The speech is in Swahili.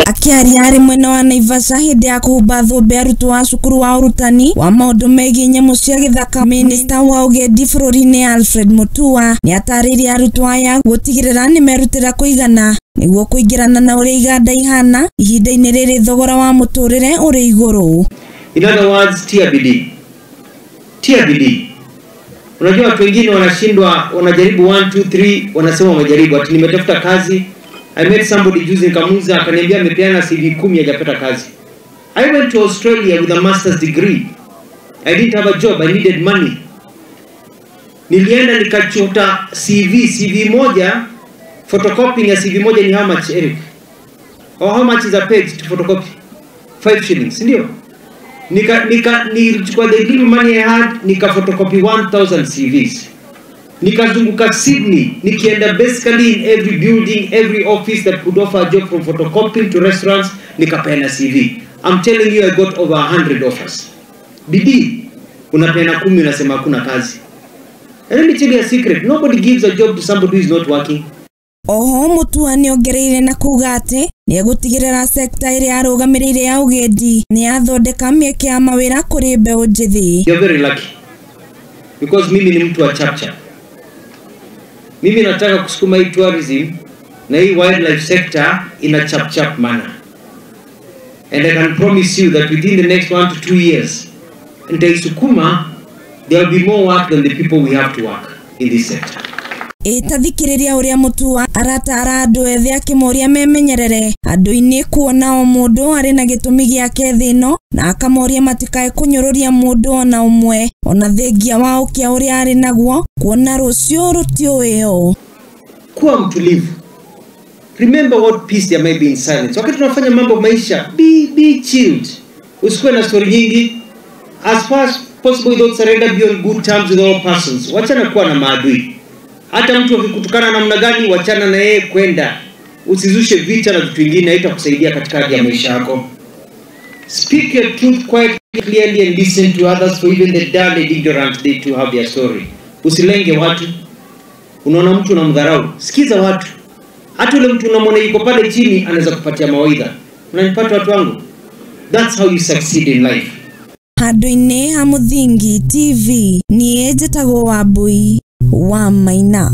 Akiaria ari mwena wa naivasha hindi ya kuhumba thumbi arutwo a cukuru wa urutani wa maundu megii nyamu cia githaka. Minista wa ugendi bururi-ini Alfred Mutua ni ataririe arutwo aya gutigirira ni merutira kuigana niguo kuingirana na uria iganda ihana ihinda-ini riri thogora wa muturire uri iguru. In other words, tia bidii. Tia bidii. Unajua watu wengine wanashindwa, wanajaribu 1 2 3 wanasema wamejaribu ati nimetafuta kazi. I met somebody juzi nikamuuliza akaniambia amepeana CV 10 hajapata kazi. I went to Australia with a master's degree. I didn't have a job, I needed money. Nilienda nikachota CV moja, photocopying ya CV moja ni how much, Eric? Or how much is a page to photocopy? 5 shillings, ndio? Nilichukua the little money I had, nika photocopy 1000 CVs. Nikazunguka Sydney, nikienda basically in every building, every office that could offer a job from photocopying to restaurants, nikapeana CV. I'm telling you, I got over 100 offers. Bidii, unapeana 10 unasema hakuna kazi. And let me tell you a secret, nobody gives a job to somebody who is not working. Oho Mutua ni ongereire na kuga ati ni gutigirira sekta iri arugamirire ya ugendi ni athondeka mieke ya mawira kuri mbeu njithi. You're very lucky because mimi ni mtu wa chapchap. Mimi nataka kusukuma hii tourism na hii wildlife sector in a chap manner. And I can promise you that within the next 1 to 2 years, nitaisukuma, there will be more work than the people we have to work in this sector. Itathikiriria uria Mutua aratara andu ethi akimoria memenyerere andu-ini kuona o mundu ari na gitumi giake thino na akamoria matikae kunyururia mundu ona umwe ona thengia wa ukia uria ari naguo kuona rucio rutioyo. Kuwa mtulivu. Remember what peace there may be in silence. Wakati tunafanya mambo maisha, be chilled. Usikuwe na story nyingi. As far as possible, don't surrender, be on good terms with all persons. Wachana kuwa na maadui. Hata mtu akikutukana namna gani, wachana na yeye kwenda. Usizushe vita na vitu vingine, haitakusaidia katika hali ya maisha yako. Speak your truth quite clearly and listen to others, for even the dull and ignorant, they too have their story. Usilenge watu. Unaona mtu unamdharau, sikiza watu. Hata ule mtu unamwona yuko pale chini anaweza kupatia mawaidha. Unanipata watu wangu? That's how you succeed in life. Handu-ini ha Muthingi TV ni njĩtagwo Wambui wa Maina.